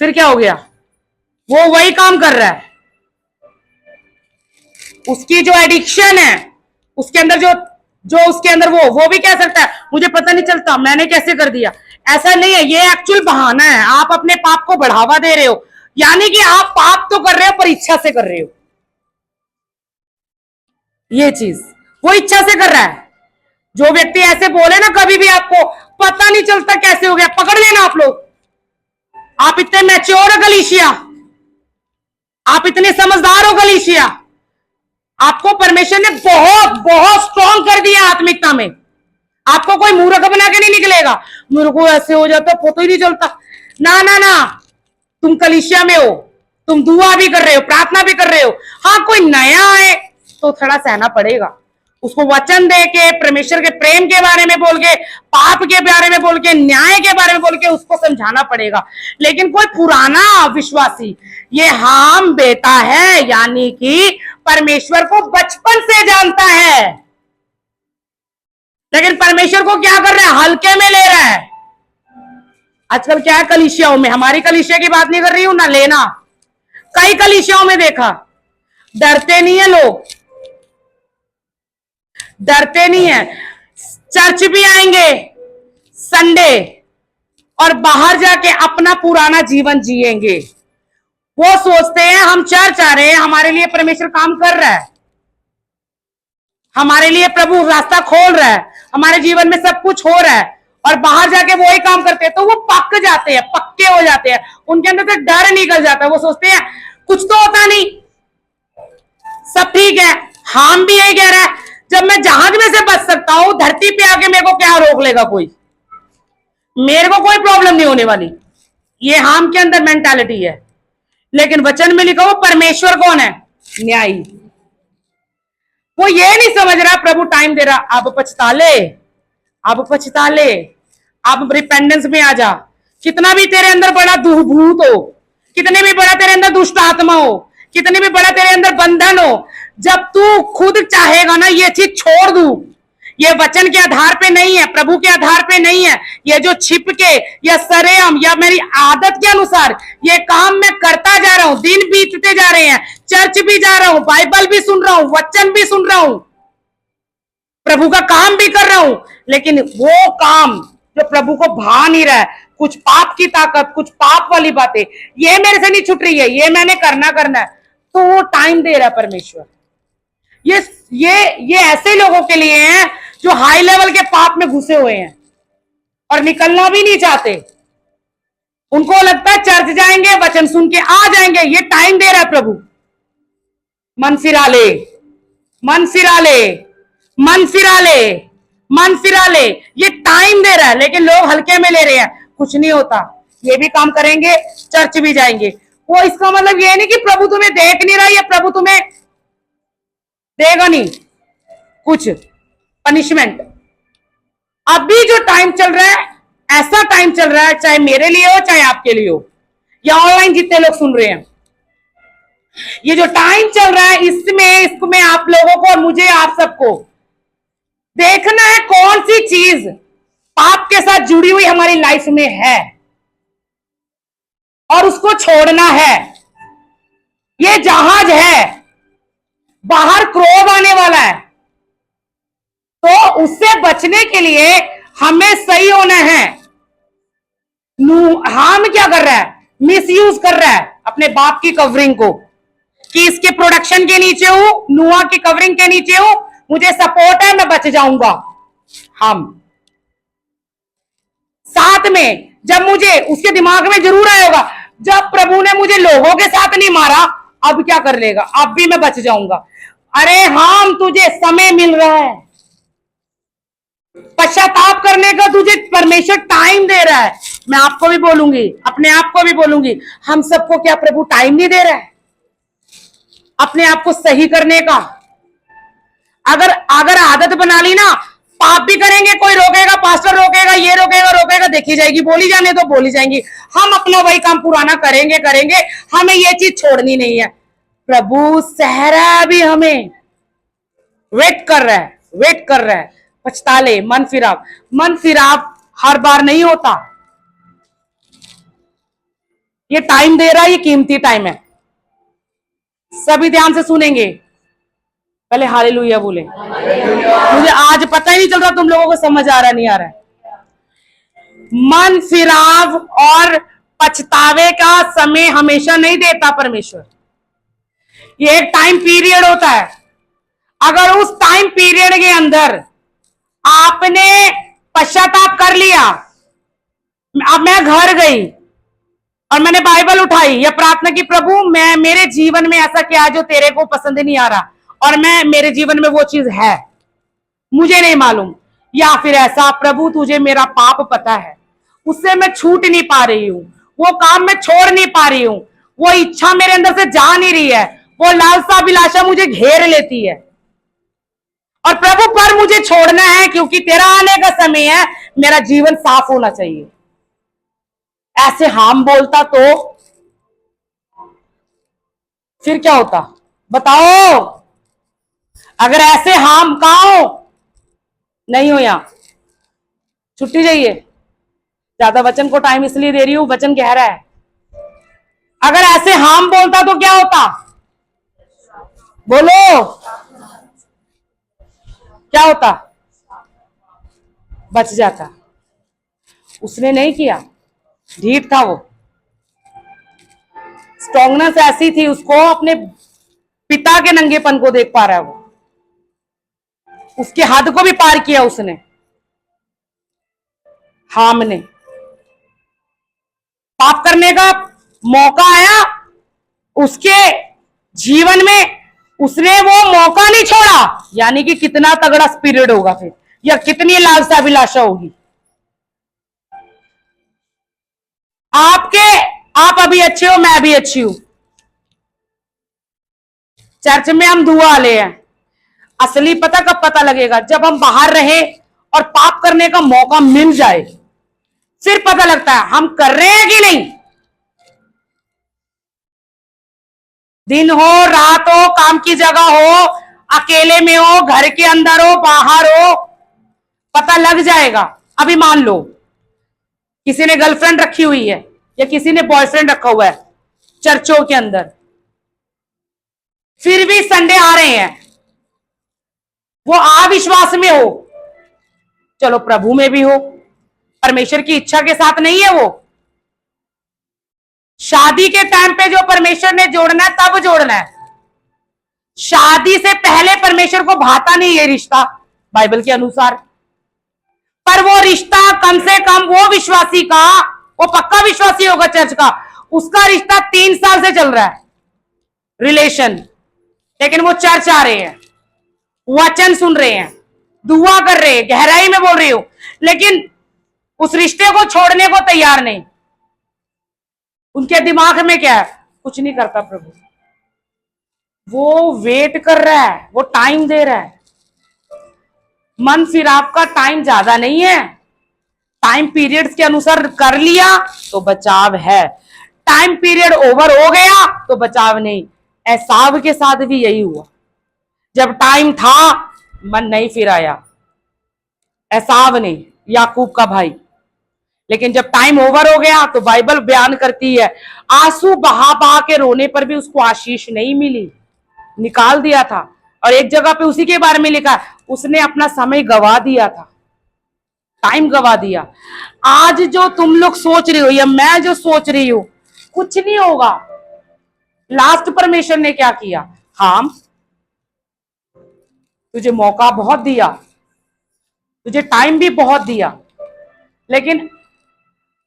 फिर क्या हो गया? वो वही काम कर रहा है, उसकी जो एडिक्शन है, उसके अंदर जो उसके अंदर वो भी कह सकता है मुझे पता नहीं चलता मैंने कैसे कर दिया। ऐसा नहीं है, ये एक्चुअल बहाना है, आप अपने पाप को बढ़ावा दे रहे हो, यानी कि आप पाप तो कर रहे हो पर इच्छा से कर रहे हो। ये चीज वो इच्छा से कर रहा है। जो व्यक्ति ऐसे बोले ना, कभी भी आपको पता नहीं चलता कैसे हो गया, पकड़ लेना आप लोग, आप इतने मैच्योर हो गलीशिया, आप इतने समझदार हो गलीशिया, आपको परमेश्वर ने बहुत बहुत स्ट्रॉन्ग कर दिया आत्मिकता में, आपको कोई मूर्ख बना के नहीं निकलेगा, मेरे को ऐसे हो जाता, पता ही नहीं चलता। ना ना ना, तुम कलीसिया में हो, तुम दुआ भी कर रहे हो, प्रार्थना भी कर रहे हो। हाँ, कोई नया है तो थोड़ा सहना पड़ेगा, उसको वचन दे के, परमेश्वर के प्रेम के बारे में बोल के, पाप के बारे में बोल के, न्याय के बारे में बोल के उसको समझाना पड़ेगा। लेकिन कोई पुराना विश्वासी ये हाम बेटा है, यानी कि परमेश्वर को बचपन से जानता है, लेकिन परमेश्वर को क्या कर रहा है, हल्के में ले रहा है। आजकल क्या है कलीसियाओं में, हमारी कलीसिया की बात नहीं कर रही हूं ना, लेना, कई कलीसियाओं में देखा, डरते नहीं है लोग, डरते नहीं है। चर्च भी आएंगे संडे और बाहर जाके अपना पुराना जीवन जिएंगे। वो सोचते हैं हम चर्च आ रहे हैं, हमारे लिए परमेश्वर काम कर रहा है, हमारे लिए प्रभु रास्ता खोल रहा है, हमारे जीवन में सब कुछ हो रहा है, और बाहर जाके वही काम करते हैं तो वो पक जाते हैं, पक्के हो जाते हैं, उनके अंदर से डर निकल जाता है। वो सोचते हैं कुछ तो होता नहीं, सब ठीक है। हम भी यही कह रहा है, जब मैं जहाज में से बच सकता हूं, धरती पे आके मेरे को क्या रोक लेगा कोई, मेरे को कोई प्रॉब्लम नहीं होने वाली। ये हम के अंदर मेंटालिटी है। लेकिन वचन में लिखा हुआ परमेश्वर कौन है, न्यायी। वो ये नहीं समझ रहा प्रभु टाइम दे रहा, अब पछता ले, अब पछता ले, अब रिपेंडेंस में आ जा। कितना भी तेरे अंदर बड़ा भूत हो, कितने भी बड़ा तेरे अंदर दुष्ट आत्मा हो, कितने भी बड़ा तेरे अंदर बंधन हो, जब तू खुद चाहेगा ना ये चीज छोड़ दूं, ये वचन के आधार पे नहीं है, प्रभु के आधार पे नहीं है, ये जो छिप के या सरेआम या मेरी आदत के अनुसार ये काम मैं करता जा रहा हूं, दिन बीतते जा रहे हैं, चर्च भी जा रहा हूं, बाइबल भी सुन रहा हूं, वचन भी सुन रहा हूं, प्रभु का काम भी कर रहा हूं, लेकिन वो काम जो प्रभु को भा नहीं रहा है, कुछ पाप की ताकत, कुछ पाप वाली बातें, ये मेरे से नहीं छूट रही है, ये मैंने करना है, तो वो टाइम दे रहा है परमेश्वर। ये ऐसे लोगों के लिए हैं जो हाई लेवल के पाप में घुसे हुए हैं और निकलना भी नहीं चाहते। उनको लगता है चर्च जाएंगे, वचन सुन के आ जाएंगे, ये टाइम दे रहा है प्रभु। मन फिरा ले, मन फिरा ले, मन फिरा ले, मन फिरा ले, ये टाइम दे रहा है। लेकिन लोग हल्के में ले रहे हैं, कुछ नहीं होता, ये भी काम करेंगे, चर्च भी जाएंगे। वो इसका मतलब ये नहीं कि प्रभु तुम्हें देख नहीं रहा, ये प्रभु तुम्हें देगा नहीं कुछ पनिशमेंट। अभी जो टाइम चल रहा है, ऐसा टाइम चल रहा है, चाहे मेरे लिए हो चाहे आपके लिए हो, या ऑनलाइन जितने लोग सुन रहे हैं, ये जो टाइम चल रहा है इसमें आप लोगों को और मुझे, आप सबको देखना है कौन सी चीज पाप के साथ जुड़ी हुई हमारी लाइफ में है और उसको छोड़ना है। ये जहाज है, बाहर क्रोध आने वाला है, तो उससे बचने के लिए हमें सही होना है। हम क्या कर रहा है, मिसयूज कर रहा है अपने बाप की कवरिंग को, कि इसके प्रोडक्शन के नीचे हूं, नुआ की कवरिंग के नीचे हूं, मुझे सपोर्ट है, मैं बच जाऊंगा। हम साथ में जब मुझे, उसके दिमाग में जरूर आएगा, जब प्रभु ने मुझे लोगों के साथ नहीं मारा, अब क्या कर लेगा, अब भी मैं बच जाऊंगा। अरे हम, तुझे समय मिल रहा है, पश्चाताप करने का तुझे परमेश्वर टाइम दे रहा है। मैं आपको भी बोलूंगी, अपने आप को भी बोलूंगी, हम सबको क्या प्रभु टाइम नहीं दे रहा है अपने आप को सही करने का? अगर आदत बना ली ना, पाप भी करेंगे, कोई रोकेगा, पास्टर रोकेगा, ये रोकेगा, देखी जाएगी, बोली जाने तो बोली जाएंगी, हम अपना वही काम पुराना करेंगे, हमें ये चीज छोड़नी नहीं है। प्रभु सह रहा है, अभी हमें वेट कर रहा है। पछता ले, मन फिराव हर बार नहीं होता, ये टाइम दे रहा है, ये कीमती टाइम है। सभी ध्यान से सुनेंगे, पहले हालेलुया बोले। मुझे आज पता ही नहीं चल रहा तुम लोगों को समझ आ रहा नहीं आ रहा है। मन फिराव और पछतावे का समय हमेशा नहीं देता परमेश्वर, ये एक टाइम पीरियड होता है। अगर उस टाइम पीरियड के अंदर आपने पश्चाताप कर लिया, अब मैं घर गई और मैंने बाइबल उठाई या प्रार्थना की, प्रभु मैं, मेरे जीवन में ऐसा क्या है जो तेरे को पसंद नहीं आ रहा, और मेरे जीवन में वो चीज है, मुझे नहीं मालूम, या फिर ऐसा, प्रभु तुझे मेरा पाप पता है, उससे मैं छूट नहीं पा रही हूं, वो काम मैं छोड़ नहीं पा रही हूं, वो इच्छा मेरे अंदर से जा नहीं रही है, वो लालसा अभिलाषा मुझे घेर लेती है, और प्रभु पर मुझे छोड़ना है क्योंकि तेरा आने का समय है, मेरा जीवन साफ होना चाहिए। ऐसे हाम बोलता तो फिर क्या होता बताओ? अगर ऐसे हाम कहा हो, नहीं हो यहां, छुट्टी चाहिए। ज्यादा वचन को टाइम इसलिए दे रही हूं, वचन गहरा है। अगर ऐसे हाम बोलता तो क्या होता? बोलो, क्या होता? बच जाता। उसने नहीं किया, ढीठ था वो, स्ट्रांगनेस ऐसी थी, उसको अपने पिता के नंगेपन को देख पा रहा है वो, उसके हद को भी पार किया उसने, हाम ने। पाप करने का मौका आया उसके जीवन में, उसने वो मौका नहीं छोड़ा। यानी कि कितना तगड़ा स्पिरिट होगा फिर, या कितनी लालसा अभिलाषा होगी आपके। आप अभी अच्छे हो, मैं भी अच्छी हूं, चर्च में हम दुआ वाले हैं। असली पता कब पता लगेगा? जब हम बाहर रहे और पाप करने का मौका मिल जाए, फिर पता लगता है हम कर रहे हैं कि नहीं। दिन हो, रात हो, काम की जगह हो, अकेले में हो, घर के अंदर हो, बाहर हो, पता लग जाएगा। अभी मान लो किसी ने गर्लफ्रेंड रखी हुई है या किसी ने बॉयफ्रेंड रखा हुआ है चर्चों के अंदर, फिर भी संडे आ रहे हैं, वो अविश्वास में हो, चलो प्रभु में भी हो, परमेश्वर की इच्छा के साथ नहीं है वो। शादी के टाइम पे जो परमेश्वर ने जोड़ना है तब जोड़ना है, शादी से पहले परमेश्वर को भाता नहीं ये रिश्ता बाइबल के अनुसार। पर वो रिश्ता कम से कम वो विश्वासी का, वो पक्का विश्वासी होगा चर्च का, उसका रिश्ता 3 साल से चल रहा है रिलेशन, लेकिन वो चर्च आ रहे हैं, वचन सुन रहे हैं, दुआ कर रहे हैं, गहराई में बोल रही हूं, लेकिन उस रिश्ते को छोड़ने को तैयार नहीं। उनके दिमाग में क्या है? कुछ नहीं करता प्रभु, वो वेट कर रहा है, वो टाइम दे रहा है। मन फिर आपका टाइम ज्यादा नहीं है, टाइम पीरियड्स के अनुसार कर लिया तो बचाव है, टाइम पीरियड ओवर हो गया तो बचाव नहीं। एसाव के साथ भी यही हुआ, जब टाइम था मन नहीं फिर आया, एसाव ने, याकूब का भाई। लेकिन जब टाइम ओवर हो गया तो बाइबल बयान करती है आंसू बहा बहा के रोने पर भी उसको आशीष नहीं मिली, निकाल दिया था। और एक जगह पे उसी के बारे में लिखा, उसने अपना समय गवा दिया था, टाइम गवा दिया। आज जो तुम लोग सोच रहे हो या मैं जो सोच रही हूं, कुछ नहीं होगा। लास्ट परमेश्वर ने क्या किया? हाँ, तुझे मौका बहुत दिया, तुझे टाइम भी बहुत दिया, लेकिन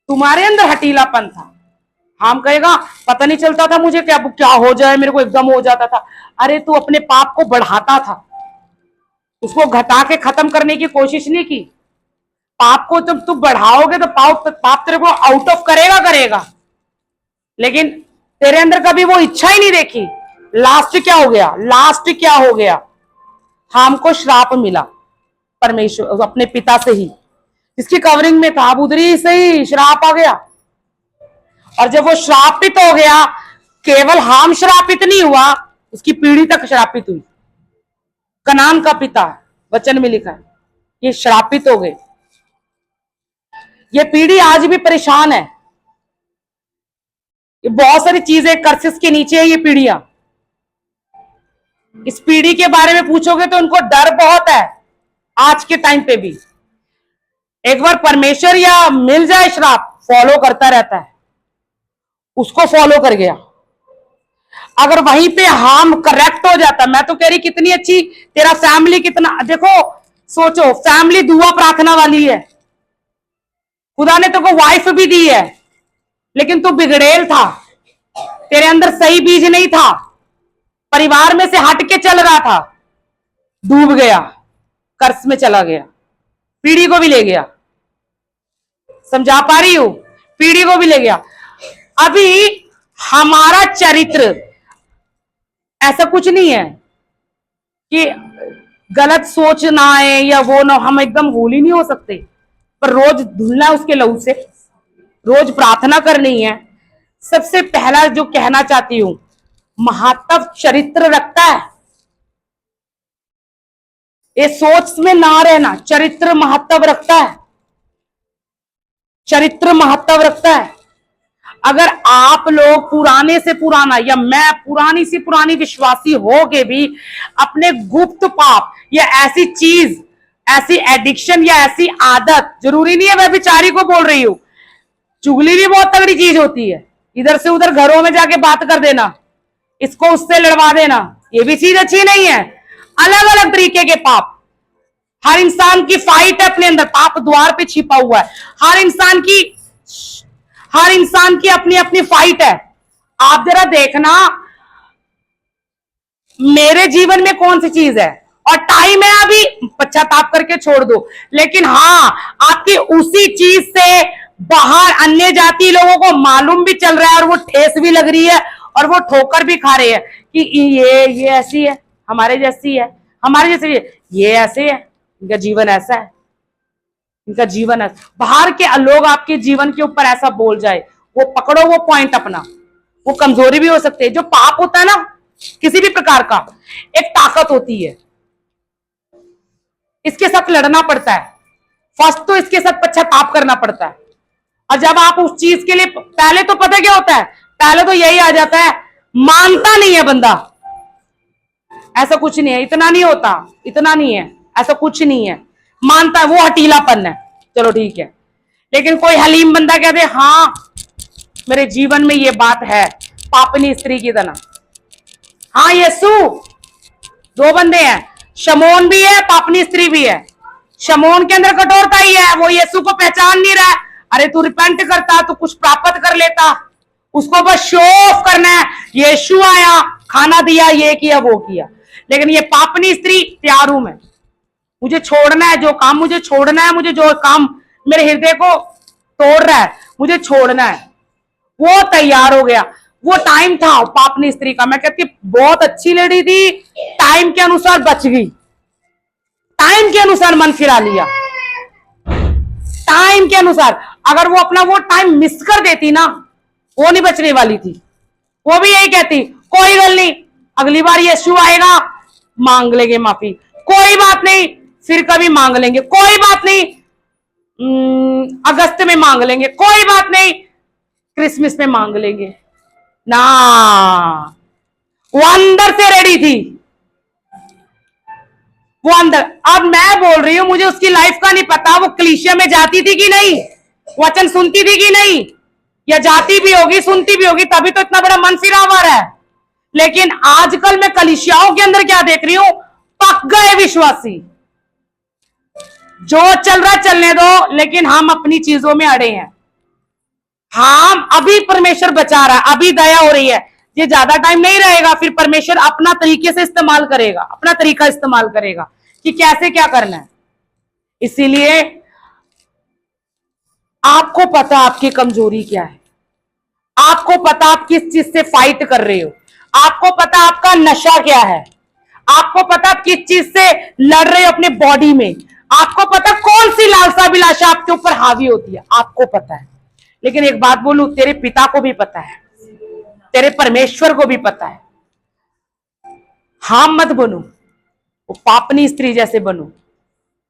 तुम्हारे अंदर हटीलापन था। हम कहेगा पता नहीं चलता था मुझे, क्या क्या हो जाए, मेरे को एकदम हो जाता था। अरे तू अपने पाप को बढ़ाता था, उसको घटा के खत्म करने की कोशिश नहीं की। पाप को जब तू बढ़ाओगे तो पाप तेरे को आउट ऑफ करेगा करेगा, लेकिन तेरे अंदर कभी वो इच्छा ही नहीं देखी। लास्ट क्या हो गया? लास्ट क्या हो गया? हमको श्राप मिला परमेश्वर अपने पिता से ही, जिसकी कवरिंग में था, अब उधरी से ही श्राप आ गया। और जब वो श्रापित हो गया, केवल हाम श्रापित नहीं हुआ, उसकी पीढ़ी तक श्रापित हुई। कनान का पिता, वचन में लिखा है, ये श्रापित हो गए। ये पीढ़ी आज भी परेशान है, ये बहुत सारी चीजें कर्सिस के नीचे है ये पीढ़ियां। इस पीढ़ी के बारे में पूछोगे तो उनको डर बहुत है आज के टाइम पे भी। एक बार परमेश्वर या मिल जाए श्राप, फॉलो करता रहता है, उसको फॉलो कर गया। अगर वहीं पे हार्म करेक्ट हो जाता, मैं तो कह रही कितनी अच्छी तेरा फैमिली, कितना देखो, सोचो फैमिली दुआ प्रार्थना वाली है, खुदा ने तेरे को वाइफ भी दी है, लेकिन तू बिगड़ेल था, तेरे अंदर सही बीज नहीं था, परिवार में से हट के चल रहा था, डूब गया, कर्ज में चला गया, पीढ़ी को भी ले गया। समझा पा रही हूं? पीढ़ी को भी ले गया। अभी हमारा चरित्र ऐसा कुछ नहीं है कि गलत सोच ना आए या वो ना, हम एकदम होली नहीं हो सकते, पर रोज धुलना है उसके लहू से, रोज प्रार्थना करनी है। सबसे पहला जो कहना चाहती हूं, महत्व चरित्र रखता है। ये सोच में ना रहना, चरित्र महत्व रखता है, चरित्र महत्व रखता है। अगर आप लोग पुराने से पुराना या मैं पुरानी से पुरानी विश्वासी हो के भी अपने गुप्त पाप या ऐसी चीज, ऐसी एडिक्शन या ऐसी आदत, जरूरी नहीं है मैं बेचारी को बोल रही हूं, चुगली भी बहुत तगड़ी चीज होती है। इधर से उधर घरों में जाके बात कर देना, इसको उससे लड़वा देना, ये भी चीज अच्छी नहीं है। अलग अलग तरीके के पाप, हर इंसान की फाइट है अपने अंदर, पाप द्वार पे छिपा हुआ है। हर इंसान की अपनी अपनी फाइट है। आप जरा देखना मेरे जीवन में कौन सी चीज है, और टाइम है अभी, पश्चाताप करके छोड़ दो। लेकिन हाँ, आपकी उसी चीज से बाहर अन्य जाति लोगों को मालूम भी चल रहा है और वो ठेस भी लग रही है और वो ठोकर भी खा रहे हैं कि ये ऐसी है, हमारे जैसी है, हमारे जैसे ये ऐसे है, इनका जीवन ऐसा है, इनका जीवन है। बाहर के लोग आपके जीवन के ऊपर ऐसा बोल जाए, वो पकड़ो वो पॉइंट अपना, वो कमजोरी भी हो सकती है। जो पाप होता है ना किसी भी प्रकार का, एक ताकत होती है, इसके साथ लड़ना पड़ता है। फर्स्ट तो इसके साथ पश्चाताप करना पड़ता है। और जब आप उस चीज के लिए, पहले तो पता क्या होता है, पहले तो यही आ जाता है, मानता नहीं है बंदा, ऐसा कुछ नहीं है, इतना नहीं होता, इतना नहीं है, ऐसा कुछ नहीं है, मानता है, वो हटीलापन है, चलो ठीक है। लेकिन कोई हलीम बंदा कहते हाँ मेरे जीवन में ये बात है, पापनी स्त्री की तरह। हाँ यीशु, दो बंदे हैं, शमौन भी है, पापनी स्त्री भी है। शमौन के अंदर कठोरता ही है, वो यीशु को पहचान नहीं रहा है। अरे तू रिपेंट करता तो कुछ प्राप्त कर लेता, उसको बस शो ऑफ करना है, यीशु आया, खाना दिया, ये किया, वो किया। लेकिन ये पापनी स्त्री, तैयार हूं मैं, मुझे छोड़ना है जो काम, मुझे छोड़ना है, मुझे जो काम मेरे हृदय को तोड़ रहा है मुझे छोड़ना है। वो तैयार हो गया। वो टाइम था पापनी स्त्री का, मैं कहती बहुत अच्छी लेडी थी, टाइम के अनुसार बच गई, टाइम के अनुसार मन फिरा लिया, टाइम के अनुसार। अगर वो अपना वो टाइम मिस कर देती ना, वो नहीं बचने वाली थी। वो भी यही कहती कोई गल नहीं, अगली बार यीशु आएगा मांग लेंगे माफी, कोई बात नहीं, फिर कभी मांग लेंगे, कोई बात नहीं, अगस्त में मांग लेंगे, कोई बात नहीं, क्रिसमस में मांग लेंगे ना। वो अंदर से रेडी थी, वो अंदर। अब मैं बोल रही हूं, मुझे उसकी लाइफ का नहीं पता, वो कलीसिया में जाती थी कि नहीं, वचन सुनती थी कि नहीं, या जाती भी होगी सुनती भी होगी, तभी तो इतना बड़ा मन फिरा हुआ है। लेकिन आजकल मैं कलीसियाओं के अंदर क्या देख रही हूं, पक गए विश्वासी, जो चल रहा चलने दो, लेकिन हम अपनी चीजों में अड़े हैं। हम अभी परमेश्वर बचा रहा है, अभी दया हो रही है, ये ज्यादा टाइम नहीं रहेगा, फिर परमेश्वर अपना तरीके से इस्तेमाल करेगा, अपना तरीका इस्तेमाल करेगा कि कैसे क्या करना है। इसीलिए आपको पता आपकी कमजोरी क्या है, आपको पता आप किस चीज से फाइट कर रहे हो, आपको पता आपका नशा क्या है, आपको पता आप किस चीज से लड़ रहे हो अपने बॉडी में, आपको पता कौन सी लालसा अभिलाषा आपके ऊपर हावी होती है, आपको पता है। लेकिन एक बात बोलूं, तेरे पिता को भी पता है, तेरे परमेश्वर को भी पता है। हां मत बनो वो पापनी स्त्री जैसे बनो,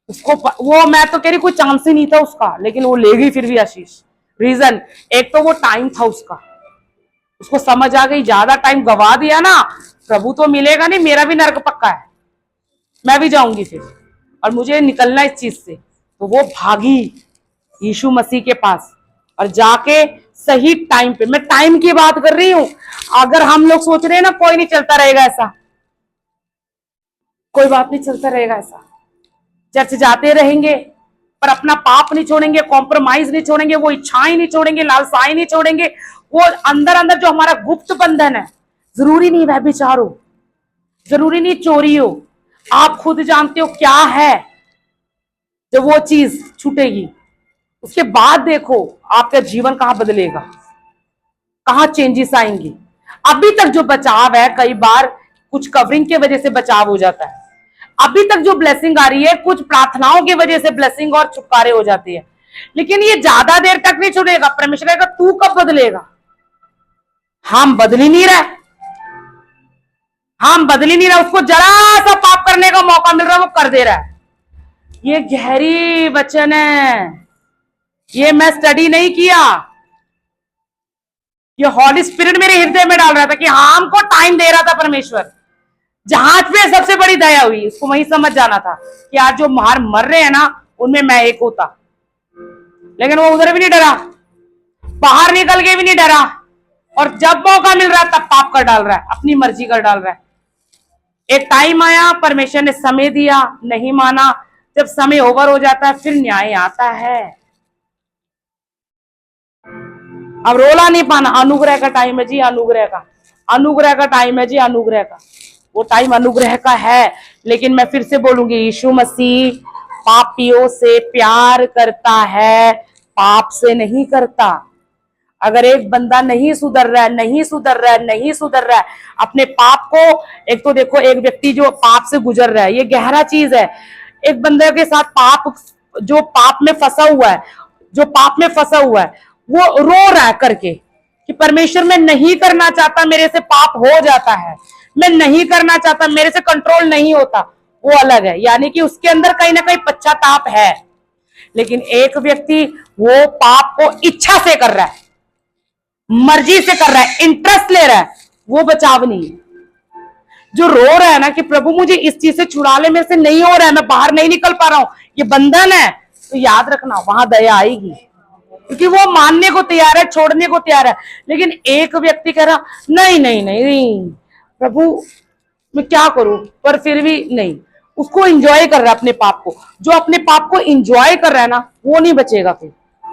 उसको वो, मैं तो कह रही कोई चांस ही नहीं था उसका, लेकिन वो ले गई फिर भी आशीष। रीजन एक तो वो टाइम था उसका, उसको समझ आ गई ज्यादा टाइम गवा दिया ना, प्रभु तो मिलेगा नहीं, मेरा भी नरक पक्का है, मैं भी जाऊंगी फिर, और मुझे निकलना इस चीज से। तो वो भागी यीशु मसीह के पास, और जाके सही टाइम पे, मैं टाइम की बात कर रही हूं। अगर हम लोग सोच रहे हैं ना कोई नहीं चलता रहेगा ऐसा, कोई बात नहीं चलता रहेगा ऐसा, चर्च जाते रहेंगे पर अपना पाप नहीं छोड़ेंगे, कॉम्प्रोमाइज नहीं छोड़ेंगे, वो इच्छाएं नहीं छोड़ेंगे, लालसाएं नहीं छोड़ेंगे, वो अंदर अंदर जो हमारा गुप्त बंधन है, जरूरी नहीं व्यभिचार हो, जरूरी नहीं चोरी हो, आप खुद जानते हो क्या है। जब वो चीज छूटेगी, उसके बाद देखो आपका जीवन कहां बदलेगा, कहां चेंजेस आएंगे। अभी तक जो बचाव है, कई बार कुछ कवरिंग की वजह से बचाव हो जाता है। अभी तक जो ब्लेसिंग आ रही है, कुछ प्रार्थनाओं की वजह से ब्लेसिंग और छुटकारे हो जाती है, लेकिन ये ज्यादा देर तक नहीं छुटेगा। परमेश्वर कहेगा तू कब बदलेगा? हम बदल ही नहीं रहे, हम बदल ही नहीं रहे। उसको जरा सा पाप करने का मौका मिल रहा है, वो कर दे रहा है। ये गहरी वचन है, ये मैं स्टडी नहीं किया, ये हॉली स्पिरिट मेरे हृदय में डाल रहा था कि हाँ, हमको टाइम दे रहा था परमेश्वर। जहाज पे सबसे बड़ी दया हुई, उसको वहीं समझ जाना था कि आज जो मार मर रहे हैं ना, उनमें मैं एक होता। लेकिन वो उधर भी नहीं डरा, बाहर निकल के भी नहीं डरा, और जब मौका मिल रहा है तब पाप कर डाल रहा है, अपनी मर्जी कर डाल रहा है। एक टाइम आया, परमेश्वर ने समय दिया, नहीं माना। जब समय ओवर हो जाता है, फिर न्याय आता है। अब रोला नहीं पाना। अनुग्रह का टाइम है जी, अनुग्रह का, अनुग्रह का टाइम है जी, अनुग्रह का। वो टाइम अनुग्रह का है। लेकिन मैं फिर से बोलूंगी, यीशु मसीह पापियों से प्यार करता है, पाप से नहीं करता। अगर एक बंदा नहीं सुधर रहा है, नहीं सुधर रहा है, नहीं सुधर रहा है अपने पाप को, एक तो देखो, एक व्यक्ति जो पाप से गुजर रहा है, ये गहरा चीज है। एक बंदे के साथ पाप, जो पाप में फंसा हुआ है, जो पाप में फंसा हुआ है, वो रो रहा है करके कि परमेश्वर मैं नहीं करना चाहता, मेरे से पाप हो जाता है, मैं नहीं करना चाहता, मेरे से कंट्रोल नहीं होता, वो अलग है। यानी कि उसके अंदर कहीं ना कहीं पश्चाताप है। लेकिन एक व्यक्ति वो पाप को इच्छा से कर रहा है, मर्जी से कर रहा है, इंटरेस्ट ले रहा है, वो बचाव नहीं है। जो रो रहा है ना कि प्रभु मुझे इस चीज से छुड़ा ले, मेरे से नहीं हो रहा है, मैं बाहर नहीं निकल पा रहा हूं, ये बंधन है, तो याद रखना वहां दया आएगी, क्योंकि वो मानने को तैयार है, छोड़ने को तैयार है। लेकिन एक व्यक्ति कह रहा नहीं नहीं नहीं नहीं प्रभु मैं क्या करूं, पर फिर भी नहीं, उसको एंजॉय कर रहा है अपने पाप को। जो अपने पाप को एंजॉय कर रहा है ना, वो नहीं बचेगा, फिर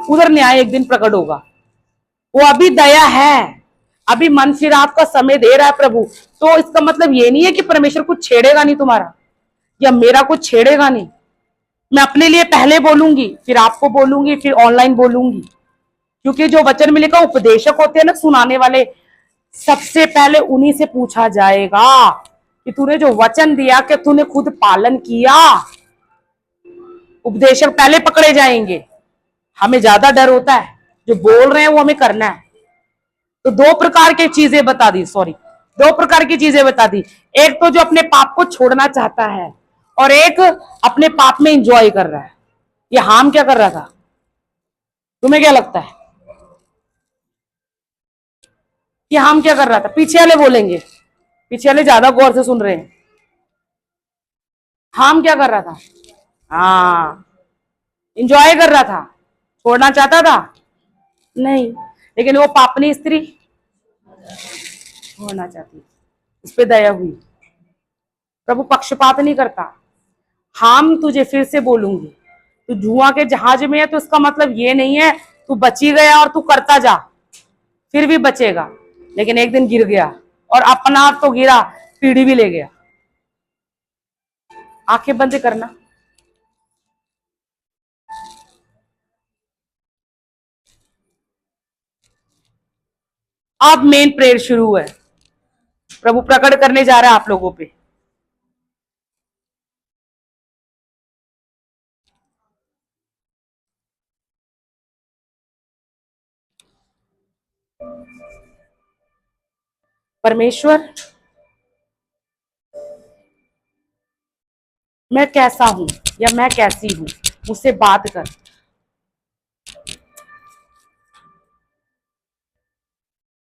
उधर न्याय एक दिन प्रकट होगा। वो अभी दया है, अभी मन फिराव का समय दे रहा है प्रभु। तो इसका मतलब ये नहीं है कि परमेश्वर कुछ छेड़ेगा नहीं तुम्हारा, या मेरा कुछ छेड़ेगा नहीं। मैं अपने लिए पहले बोलूंगी, फिर आपको बोलूंगी, फिर ऑनलाइन बोलूंगी, क्योंकि जो वचन में लिखा, उपदेशक होते हैं ना, सुनाने वाले, सबसे पहले उन्हीं से पूछा जाएगा कि तूने जो वचन दिया, कि तूने खुद पालन किया। उपदेशक पहले पकड़े जाएंगे। हमें ज्यादा डर होता है, जो बोल रहे हैं वो हमें करना है। तो दो प्रकार की चीजें बता दी, दो प्रकार की चीजें बता दी। एक तो जो अपने पाप को छोड़ना चाहता है, और एक अपने पाप में एंजॉय कर रहा है। ये हाम क्या कर रहा था? तुम्हें क्या लगता है कि हाम क्या कर रहा था? पीछे वाले बोलेंगे, पीछे वाले ज्यादा गौर से सुन रहे हैं। हाम क्या कर रहा था? हाँ, एंजॉय कर रहा था, छोड़ना चाहता था नहीं। लेकिन वो पापनी स्त्री छोड़ना चाहती, उस पर दया हुई। प्रभु पक्षपात नहीं करता। हम तुझे फिर से बोलूंगी, तू धुआं के जहाज में है, तो इसका मतलब ये नहीं है तू बची गया और तू करता जा, फिर भी बचेगा। लेकिन एक दिन गिर गया, और अपना आप तो गिरा, पीढ़ी भी ले गया। आंखें बंद करना। अब मेन प्रेयर शुरू है, प्रभु प्रकट करने जा रहा है आप लोगों पे। परमेश्वर, मैं कैसा हूं या मैं कैसी हूं, मुझसे बात कर।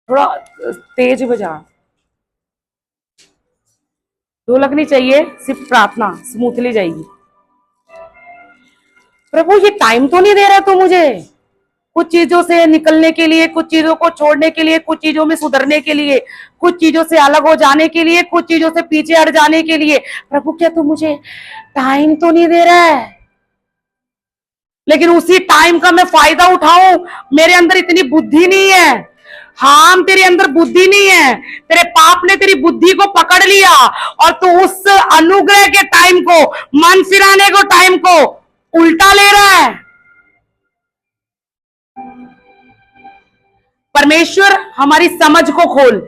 थोड़ा तेज बजा, ढोलक नहीं चाहिए, सिर्फ प्रार्थना स्मूथली जाएगी। प्रभु ये टाइम तो नहीं दे रहा तू मुझे, कुछ चीजों से निकलने के लिए, कुछ चीजों को छोड़ने के लिए, कुछ चीजों में सुधरने के लिए, कुछ चीजों से अलग हो जाने के लिए, कुछ चीजों से पीछे हट जाने के लिए। प्रभु क्या तू मुझे टाइम तो नहीं दे रहा है? लेकिन उसी टाइम का मैं फायदा उठाऊं? मेरे अंदर इतनी बुद्धि नहीं है। हाँ, तेरे अंदर बुद्धि नहीं है, तेरे पाप ने तेरी बुद्धि को पकड़ लिया, और तू उस अनुग्रह के टाइम को, मन फिराने को टाइम को उल्टा ले रहा है। परमेश्वर हमारी समझ को खोल।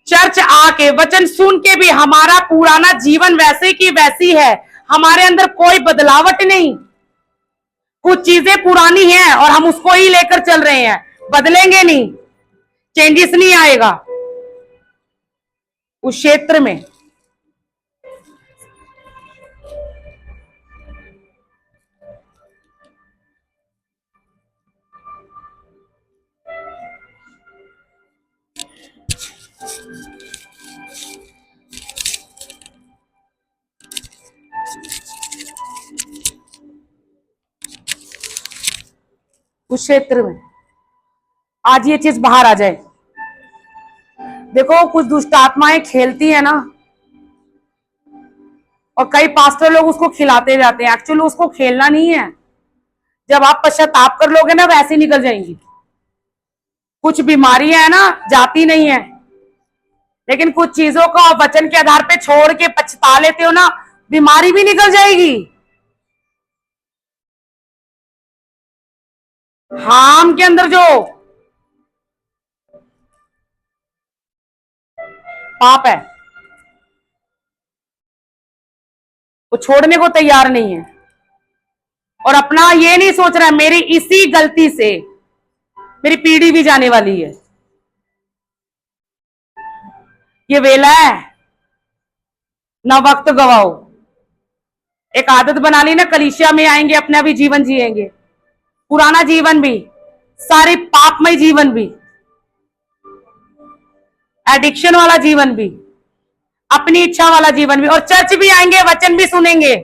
चर्च आके वचन सुन के भी हमारा पुराना जीवन वैसे की वैसी है, हमारे अंदर कोई बदलावट नहीं। कुछ चीजें पुरानी हैं और हम उसको ही लेकर चल रहे हैं, बदलेंगे नहीं, चेंजेस नहीं आएगा उस क्षेत्र में। उस क्षेत्र में आज ये चीज बाहर आ जाए। देखो कुछ दुष्ट आत्माएं खेलती है ना, और कई पास्टर लोग उसको खिलाते जाते हैं। एक्चुअली उसको खेलना नहीं है। जब आप पश्चाताप कर लोगे ना, वैसे निकल जाएंगी। कुछ बीमारियां है ना, जाती नहीं है, लेकिन कुछ चीजों को आप वचन के आधार पे छोड़ के पछता लेते हो ना, बीमारी भी निकल जाएगी। हाम के अंदर जो पाप है वो छोड़ने को तैयार नहीं है, और अपना ये नहीं सोच रहा है मेरी इसी गलती से मेरी पीढ़ी भी जाने वाली है। ये वेला है ना, वक्त गवाओ। एक आदत बना ली ना, कलीसिया में आएंगे अपना भी जीवन जिएंगे, पुराना जीवन भी, सारी पापमय जीवन भी, एडिक्शन वाला जीवन भी, अपनी इच्छा वाला जीवन भी, और चर्च भी आएंगे, वचन भी सुनेंगे,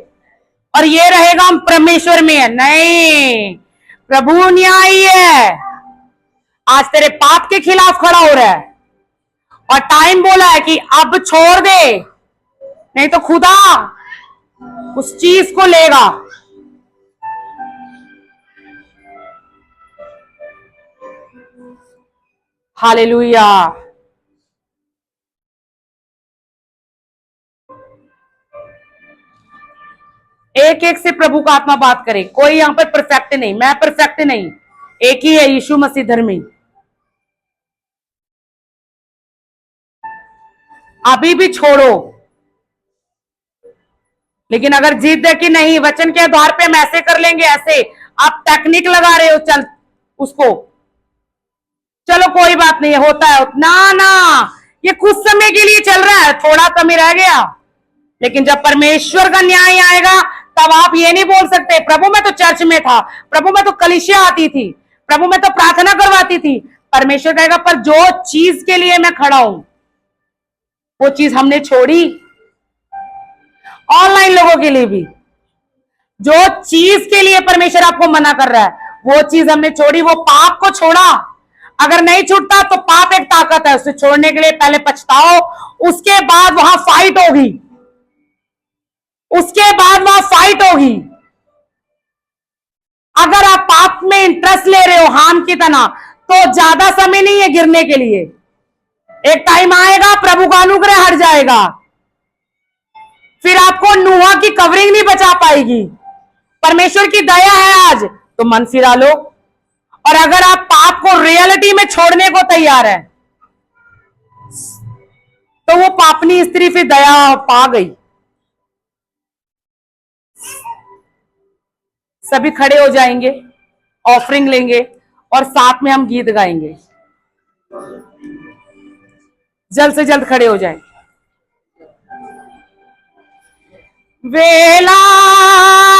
और ये रहेगा हम परमेश्वर में है। नहीं, प्रभु न्यायी है। आज तेरे पाप के खिलाफ खड़ा हो रहा है, और टाइम बोला है कि अब छोड़ दे, नहीं तो खुदा उस चीज को लेगा। हालेलुया। एक एक से प्रभु का आत्मा बात करे। कोई यहां पर परफेक्ट नहीं, मैं परफेक्ट नहीं, एक ही है यीशु मसीह धर्मी। अभी भी छोड़ो, लेकिन अगर जिद है कि नहीं वचन के आधार पे हम ऐसे कर लेंगे, ऐसे आप टेक्निक लगा रहे हो, चल उसको, चलो कोई बात नहीं, होता है ना ना, ये कुछ समय के लिए चल रहा है, थोड़ा कमी रह गया, लेकिन जब परमेश्वर का न्याय आएगा तब आप ये नहीं बोल सकते प्रभु मैं तो चर्च में था, प्रभु मैं तो कलीसिया आती थी, प्रभु मैं तो प्रार्थना करवाती थी। परमेश्वर कहेगा पर जो चीज के लिए मैं खड़ा हूं वो चीज हमने छोड़ी। ऑनलाइन लोगों के लिए भी जो चीज के लिए परमेश्वर आपको मना कर रहा है वो चीज हमने छोड़ी, वो पाप को छोड़ा। अगर नहीं छूटता तो पाप एक ताकत है, उसे छोड़ने के लिए पहले पछताओ, उसके बाद वहां फाइट होगी, उसके बाद वहां फाइट होगी। अगर आप पाप में इंटरेस्ट ले रहे हो हाम की तरह, तो ज्यादा समय नहीं है गिरने के लिए। एक टाइम आएगा प्रभु का अनुग्रह हट जाएगा, फिर आपको नूहा की कवरिंग नहीं बचा पाएगी। परमेश्वर की दया है आज तो मन फिरा लो, और अगर आप पाप को रियलिटी में छोड़ने को तैयार है तो वो पापनी स्त्री फिर दया पा गई। सभी खड़े हो जाएंगे, ऑफरिंग लेंगे और साथ में हम गीत गाएंगे। जल्द से जल्द खड़े हो जाए। वेला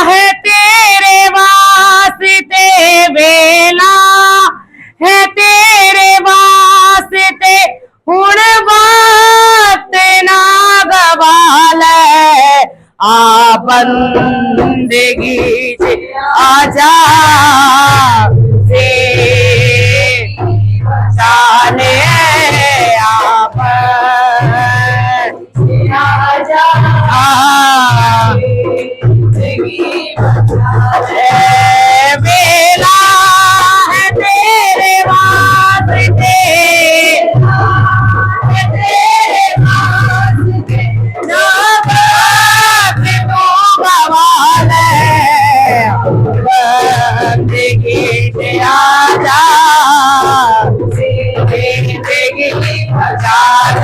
है तेरे वास्ते, वेला है तेरे वास्ते, हुण वक्त ना गवाल आ बंदगी च आजा से चाले आप आजा वेला बेगिनी बाजार